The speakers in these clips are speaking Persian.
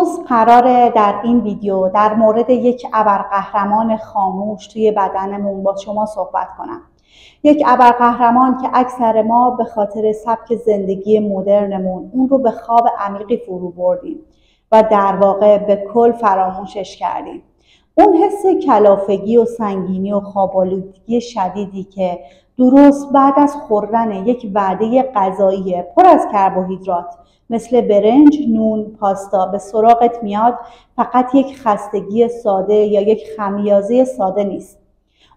امروز قراره در این ویدیو در مورد یک ابرقهرمان خاموش توی بدنمون با شما صحبت کنم. یک ابرقهرمان که اکثر ما به خاطر سبک زندگی مدرنمون اون رو به خواب عمیقی فرو بردیم و در واقع به کل فراموشش کردیم. اون حس کلافگی و سنگینی و خواب‌آلودگی شدیدی که درست بعد از خوردن یک وعده غذایی پر از کربوهیدرات مثل برنج، نون، پاستا به سراغت میاد، فقط یک خستگی ساده یا یک خمیازه ساده نیست.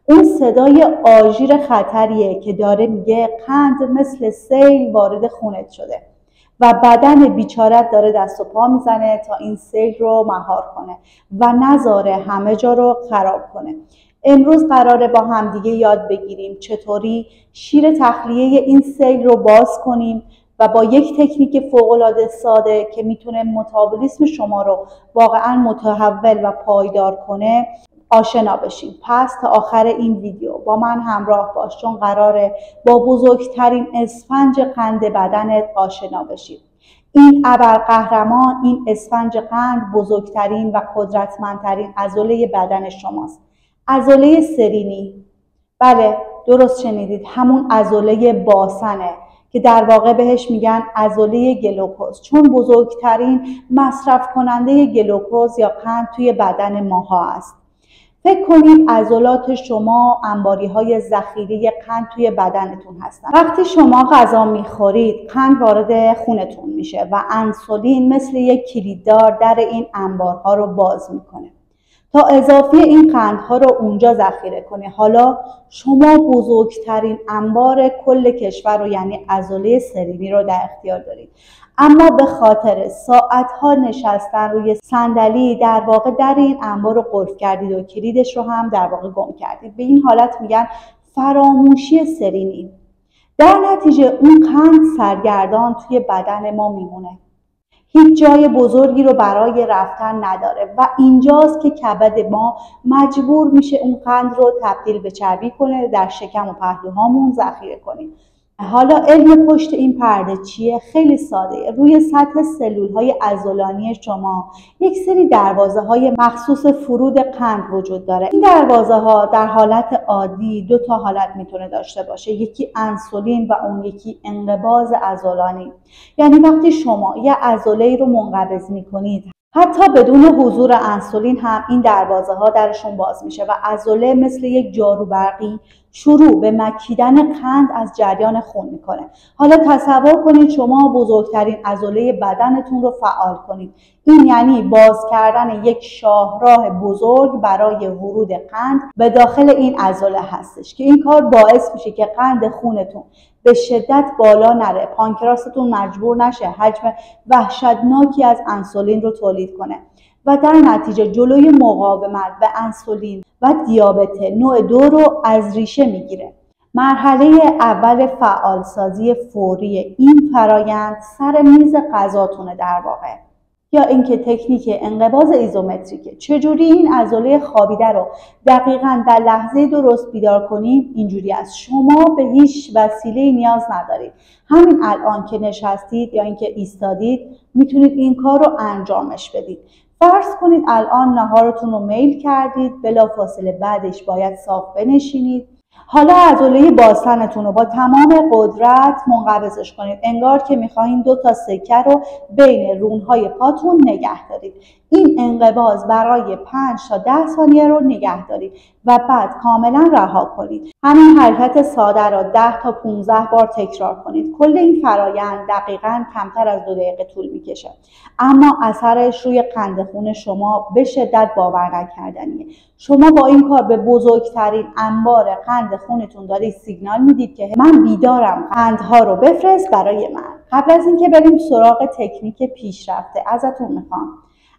اون صدای آژیر خطریه که داره میگه قند مثل سیل وارد خونت شده و بدن بیچارت داره دست و پا میزنه تا این سیل رو مهار کنه و نذاره همه جا رو خراب کنه. امروز قراره با همدیگه یاد بگیریم چطوری شیر تخلیه این سیل رو باز کنیم و با یک تکنیک فوق‌العاده ساده که میتونه متابولیسم شما رو واقعا متحول و پایدار کنه آشنا بشیم. پس تا آخر این ویدیو با من همراه باش، چون قراره با بزرگترین اسفنج قند بدنت آشنا بشیم. این ابرقهرمان، این اسفنج قند، بزرگترین و قدرتمندترین عضله بدن شماست. عضله سرینی. بله درست شنیدید، همون عضله باسنه که در واقع بهش میگن عضله گلوکوز، چون بزرگترین مصرف کننده گلوکوز یا قند توی بدن ماها است. فکر کنید عضلات شما انباری های ذخیره قند توی بدنتون هستن. وقتی شما غذا میخورید قند وارد خونتون میشه و انسولین مثل یک کلیددار در این انبارها رو باز میکنه تا اضافه این قندها رو اونجا ذخیره کنه. حالا شما بزرگترین انبار کل کشور رو یعنی عضله سرینی رو در اختیار دارید، اما به خاطر ساعتها نشستن روی صندلی در واقع در این انبار رو قفل کردید و کلیدش رو هم در واقع گم کردید. به این حالت میگن فراموشی سرینی. در نتیجه اون قند سرگردان توی بدن ما میمونه، هیچ جای بزرگی رو برای رفتن نداره و اینجاست که کبد ما مجبور میشه اون قند رو تبدیل به چربی کنه، در شکم و پهلوهامون ذخیره کنیم. حالا علم پشت این پرده چیه؟ خیلی ساده. روی سطح سلول‌های عضلانی شما یک سری دروازه‌های مخصوص فرود قند وجود داره. این دروازه‌ها در حالت عادی دو تا حالت میتونه داشته باشه، یکی انسولین و اون یکی انقباض عضلانی. یعنی وقتی شما یه عضله رو منقبض میکنید، حتی بدون حضور انسولین هم این دروازه‌ها درشون باز میشه و عضله مثل یک جارو برقی شروع به مکیدن قند از جریان خون میکنه. حالا تصور کنید شما بزرگترین عضله بدنتون رو فعال کنید. این یعنی باز کردن یک شاهراه بزرگ برای ورود قند به داخل این عضله هستش که این کار باعث میشه که قند خونتون به شدت بالا نره، پانکراستون مجبور نشه حجم وحشتناکی از انسولین رو تولید کنه و در نتیجه جلوی مقاومت به انسولین و دیابت نوع 2 رو از ریشه میگیره. مرحله اول فعالسازی فوری این فرایند سر میز غذاتونه در واقع، یا اینکه تکنیک انقباض ایزومتریکه. چجوری این عضله خوابیده رو دقیقاً در لحظه درست بیدار کنیم؟ اینجوری است. شما به هیچ وسیله نیاز ندارید. همین الان که نشستید یا اینکه ایستادید میتونید این کار رو انجامش بدید. فرض کنید الان نهارتون رو میل کردید، بلافاصله بعدش باید صاف بنشینید. حالا عضله باسنتون رو با تمام قدرت منقبضش کنید، انگار که میخواهید 2 تا سکه رو بین رونهای پاتون نگه دارید. این انقباض برای 5 تا 10 ثانیه رو نگه دارید و بعد کاملا رها کنید. همین حرکت ساده را 10 تا 15 بار تکرار کنید. کل این فرایند دقیقاً کمتر از 2 دقیقه طول میکشه، اما اثرش روی قند خون شما به شدت باور نکردنیه. شما با این کار به بزرگترین انبار قند خونتون دارید سیگنال میدید که من بیدارم، قندها رو بفرست برای من. قبل از اینکه بریم سراغ تکنیک پیشرفته ازتون میخوام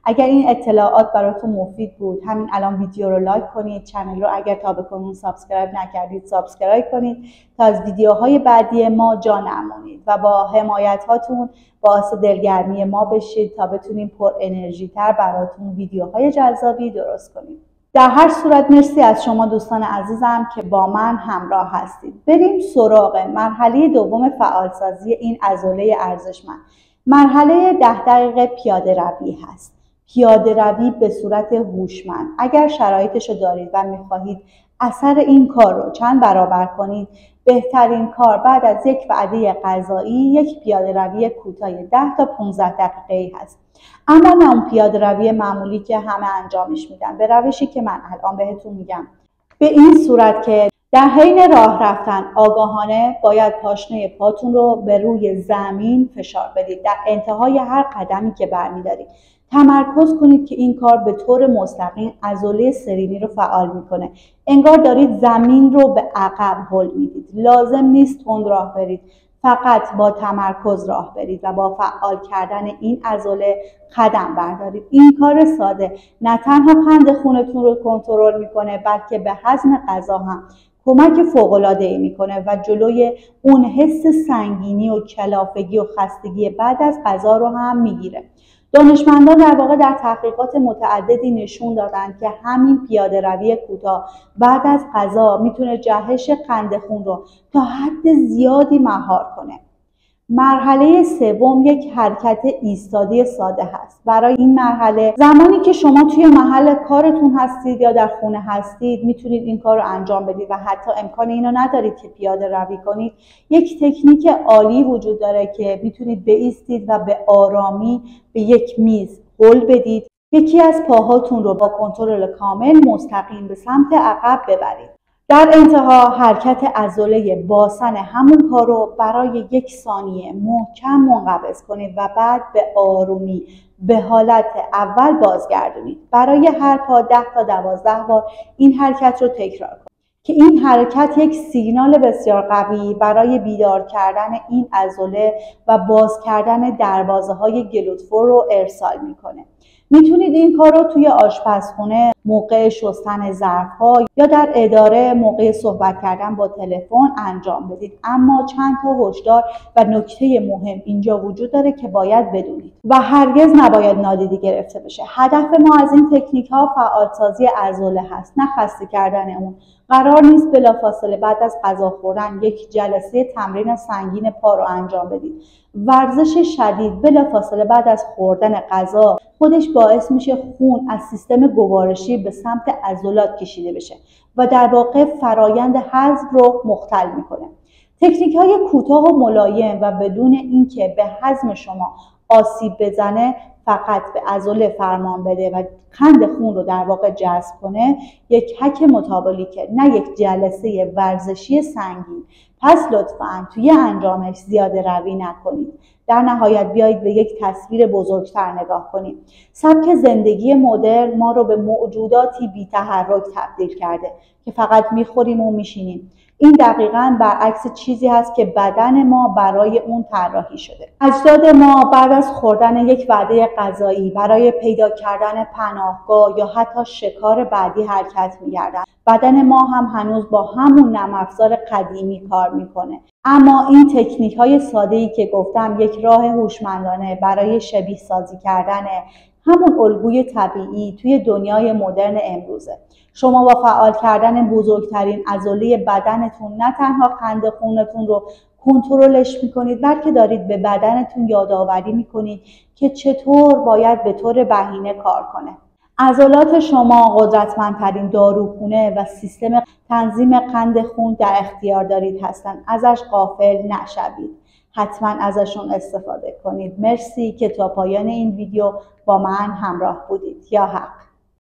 اگر این اطلاعات براتون مفید بود همین الان ویدیو رو لایک کنید، چنل رو اگر تا به کنون سابسکرایب نکردید سابسکرایب کنید تا از ویدیوهای بعدی ما جا نمونید و با حمایت هاتون باعث دلگرمی ما بشید تا بتونیم پر انرژی تر براتون ویدیوهای جذابی درست کنیم. در هر صورت مرسی از شما دوستان عزیزم که با من همراه هستید. بریم سراغ مرحله دوم فعالسازی این عضله ارزشمند. مرحله 10 دقیقه پیاده روی هست. پیاده روی به صورت هوشمند. اگر شرایطش رو دارید و میخواهید اثر این کار رو چند برابر کنید، بهترین کار بعد از یک وعده غذایی یک پیاده روی کوتاه 10 تا 15 دقیقه‌ای هست. اما نه اون پیاده روی معمولی که همه انجامش میدن، به روشی که من الان بهتون میگم. به این صورت که در حین راه رفتن آگاهانه باید پاشنه پاتون رو به روی زمین فشار بدید. در انتهای هر قدمی که برمیدارید تمرکز کنید که این کار به طور مستقیم عضله سرینی رو فعال میکنه. انگار دارید زمین رو به عقب هل میدید. لازم نیست تند راه برید، فقط با تمرکز راه برید و با فعال کردن این عضله قدم بردارید. این کار ساده نه تنها قند خونتون رو کنترل میکنه، بلکه به هضم غذا هم کمک فوق‌العاده‌ای میکنه و جلوی اون حس سنگینی و کلافگی و خستگی بعد از غذا رو هم میگیره. دانشمندان در واقع در تحقیقات متعددی نشون دادن که همین پیاده روی کوتاه بعد از غذا میتونه جهش قند خون رو تا حد زیادی مهار کنه. مرحله سوم یک حرکت ایستادی ساده هست. برای این مرحله زمانی که شما توی محل کارتون هستید یا در خونه هستید میتونید این کار رو انجام بدید و حتی امکان اینو ندارید که پیاده روی کنید. یک تکنیک عالی وجود داره که میتونید بایستید و به آرامی به یک میز هل بدید. یکی از پاهاتون رو با کنترل کامل مستقیم به سمت عقب ببرید. در انتها حرکت عضله باسن همون پا رو برای 1 ثانیه محکم منقبض کنید و بعد به آرومی به حالت اول بازگردونید. برای هر پا 10 تا 12 بار این حرکت رو تکرار کنید که این حرکت یک سیگنال بسیار قوی برای بیدار کردن این عضله و باز کردن دروازه‌های گلوتفور رو ارسال میکنه. میتونید این کار رو توی آشپزخونه موقع شستن ظرف‌ها یا در اداره موقع صحبت کردن با تلفن انجام بدید. اما چند تا هشدار و نکته مهم اینجا وجود داره که باید بدونید و هرگز نباید نادیده گرفته بشه. هدف ما از این تکنیک‌ها فعالسازی عضله هست، نه خسته کردن اون. قرار نیست بلافاصله بعد از غذا خوردن یک جلسه تمرین سنگین پا رو انجام بدید. ورزش شدید بلافاصله بعد از خوردن غذا خودش باعث میشه خون از سیستم گوارشی به سمت عضلات کشیده بشه و در واقع فرایند هضم رو مختل میکنه. تکنیک‌های کوتاه و ملایم و بدون اینکه به هضم شما آسیب بزنه، فقط به عضله فرمان بده و قند خون رو در واقع جذب کنه، یک هک متابولیکه، نه یک جلسه ورزشی سنگین. پس لطفاً توی انجامش زیاده روی نکنید. در نهایت بیایید به یک تصویر بزرگتر نگاه کنید. سبک زندگی مدرن ما رو به موجوداتی بی تحرک تبدیل کرده که فقط میخوریم و میشینیم. این دقیقاً برعکس چیزی هست که بدن ما برای اون طراحی شده. اجداد ما بعد از خوردن یک وعده غذایی برای پیدا کردن پناهگاه یا حتی شکار بعدی حرکت می‌کردن. بدن ما هم هنوز با همون نرم افزار قدیمی کار میکنه. اما این تکنیک‌های ساده‌ای که گفتم یک راه هوشمندانه برای شبیه سازی کردن همون الگوی طبیعی توی دنیای مدرن امروزه. شما با فعال کردن بزرگترین عضله بدنتون نه تنها قند خونتون رو کنترلش میکنید، بلکه دارید به بدنتون یادآوری میکنید که چطور باید به طور بهینه کار کنه. عضلات شما قدرتمندترین داروخونه و سیستم تنظیم قند خون در اختیار دارید هستند. ازش غافل نشوید. حتما ازشون استفاده کنید. مرسی که تا پایان این ویدیو با من همراه بودید. یا حق.